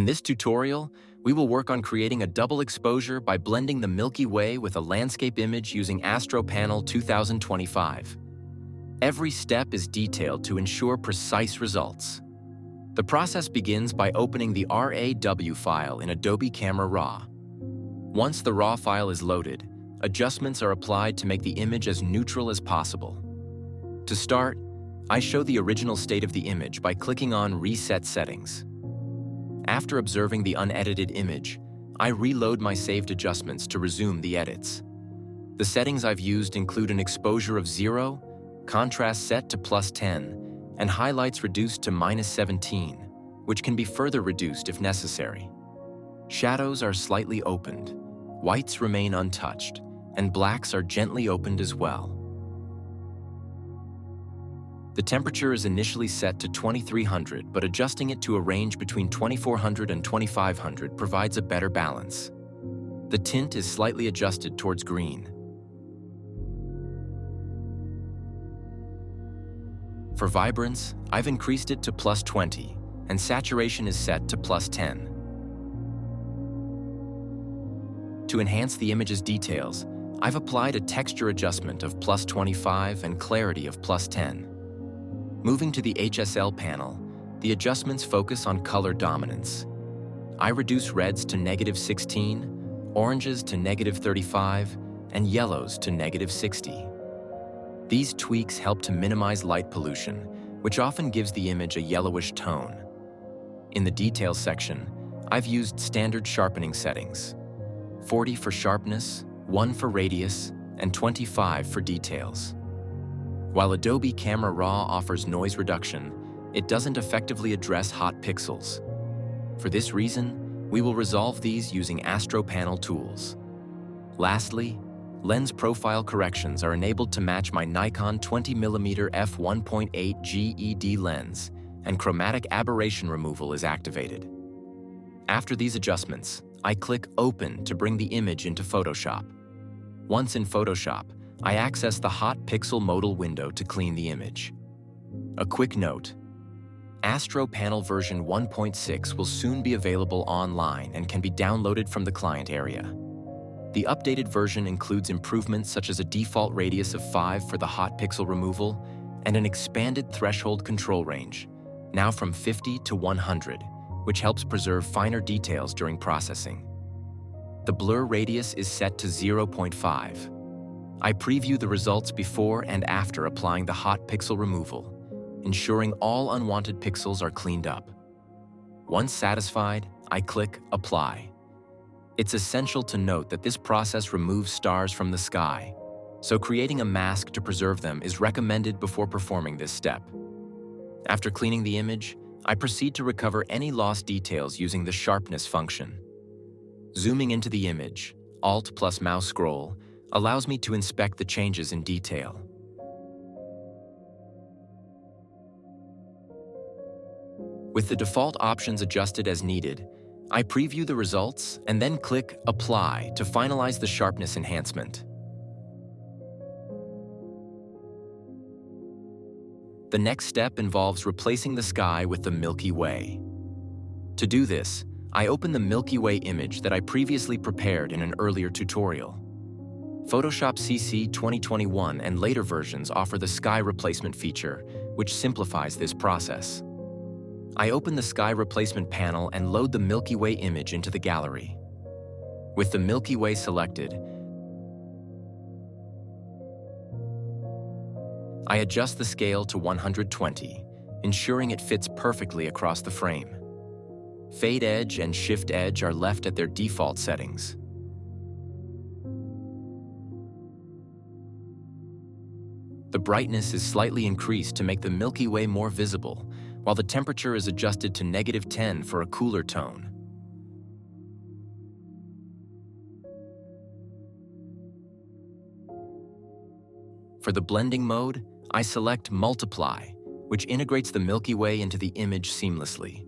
In this tutorial, we will work on creating a double exposure by blending the Milky Way with a landscape image using Astro Panel 2025. Every step is detailed to ensure precise results. The process begins by opening the RAW file in Adobe Camera Raw. Once the RAW file is loaded, adjustments are applied to make the image as neutral as possible. To start, I show the original state of the image by clicking on Reset Settings. After observing the unedited image, I reload my saved adjustments to resume the edits. The settings I've used include an exposure of 0, contrast set to +10, and highlights reduced to -17, which can be further reduced if necessary. Shadows are slightly opened, whites remain untouched, and blacks are gently opened as well. The temperature is initially set to 2300, but adjusting it to a range between 2400 and 2500 provides a better balance. The tint is slightly adjusted towards green. For vibrance, I've increased it to +20, and saturation is set to +10. To enhance the image's details, I've applied a texture adjustment of +25 and clarity of +10. Moving to the HSL panel, the adjustments focus on color dominance. I reduce reds to -16, oranges to -35, and yellows to -60. These tweaks help to minimize light pollution, which often gives the image a yellowish tone. In the details section, I've used standard sharpening settings: 40 for sharpness, 1 for radius, and 25 for details. While Adobe Camera Raw offers noise reduction, it doesn't effectively address hot pixels. For this reason, we will resolve these using Astro Panel tools. Lastly, lens profile corrections are enabled to match my Nikon 20mm f1.8 GED lens, and chromatic aberration removal is activated. After these adjustments, I click Open to bring the image into Photoshop. Once in Photoshop, I access the Hot Pixel Modal window to clean the image. A quick note: Astro Panel version 1.6 will soon be available online and can be downloaded from the client area. The updated version includes improvements such as a default radius of 5 for the hot pixel removal and an expanded threshold control range, now from 50 to 100, which helps preserve finer details during processing. The blur radius is set to 0.5. I preview the results before and after applying the hot pixel removal, ensuring all unwanted pixels are cleaned up. Once satisfied, I click Apply. It's essential to note that this process removes stars from the sky, so creating a mask to preserve them is recommended before performing this step. After cleaning the image, I proceed to recover any lost details using the sharpness function. Zooming into the image, Alt plus mouse scroll, allows me to inspect the changes in detail. With the default options adjusted as needed, I preview the results and then click Apply to finalize the sharpness enhancement. The next step involves replacing the sky with the Milky Way. To do this, I open the Milky Way image that I previously prepared in an earlier tutorial. Photoshop CC 2021 and later versions offer the sky replacement feature, which simplifies this process. I open the sky replacement panel and load the Milky Way image into the gallery. With the Milky Way selected, I adjust the scale to 120, ensuring it fits perfectly across the frame. Fade edge and shift edge are left at their default settings. The brightness is slightly increased to make the Milky Way more visible, while the temperature is adjusted to -10 for a cooler tone. For the blending mode, I select Multiply, which integrates the Milky Way into the image seamlessly.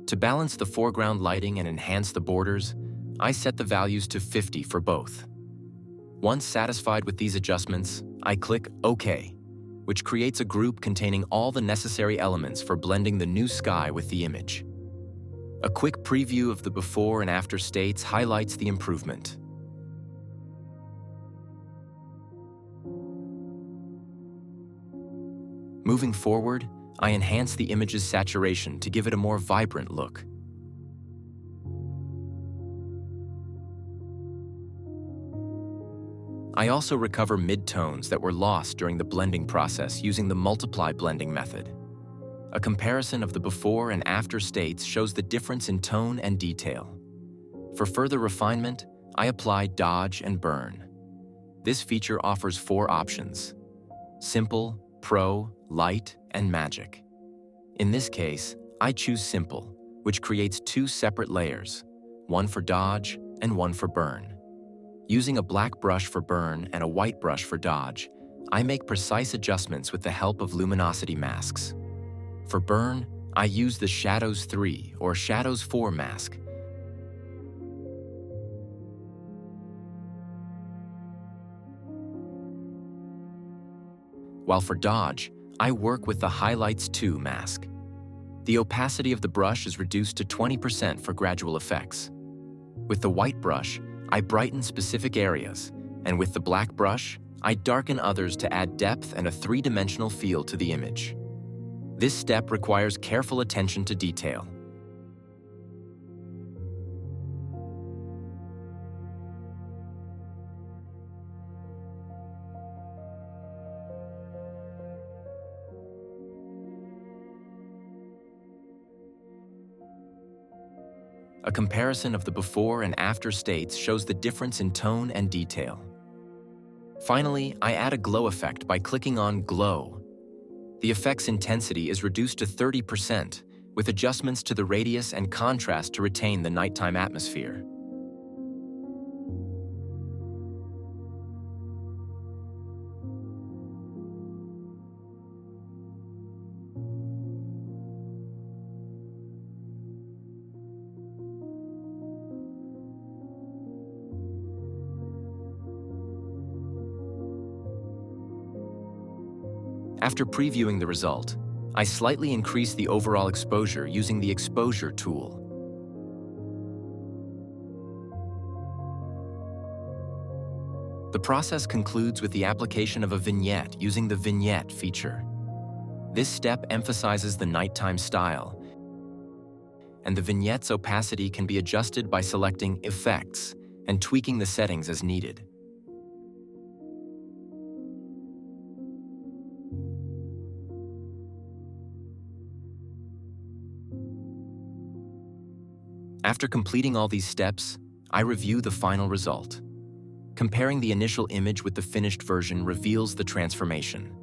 To balance the foreground lighting and enhance the borders, I set the values to 50 for both. Once satisfied with these adjustments, I click OK, which creates a group containing all the necessary elements for blending the new sky with the image. A quick preview of the before and after states highlights the improvement. Moving forward, I enhance the image's saturation to give it a more vibrant look. I also recover midtones that were lost during the blending process using the multiply blending method. A comparison of the before and after states shows the difference in tone and detail. For further refinement, I apply dodge and burn. This feature offers 4 options: simple, pro, light, and magic. In this case, I choose simple, which creates 2 separate layers, one for dodge and one for burn. Using a black brush for burn and a white brush for dodge, I make precise adjustments with the help of luminosity masks. For burn, I use the Shadows 3 or Shadows 4 mask. While for dodge, I work with the Highlights 2 mask. The opacity of the brush is reduced to 20% for gradual effects. With the white brush, I brighten specific areas, and with the black brush, I darken others to add depth and a 3-dimensional feel to the image. This step requires careful attention to detail. A comparison of the before and after states shows the difference in tone and detail. Finally, I add a glow effect by clicking on Glow. The effect's intensity is reduced to 30%, with adjustments to the radius and contrast to retain the nighttime atmosphere. After previewing the result, I slightly increase the overall exposure using the Exposure tool. The process concludes with the application of a vignette using the Vignette feature. This step emphasizes the nighttime style, and the vignette's opacity can be adjusted by selecting Effects and tweaking the settings as needed. After completing all these steps, I review the final result. Comparing the initial image with the finished version reveals the transformation.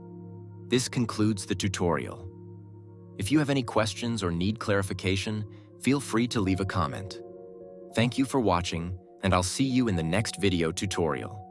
This concludes the tutorial. If you have any questions or need clarification, feel free to leave a comment. Thank you for watching, and I'll see you in the next video tutorial.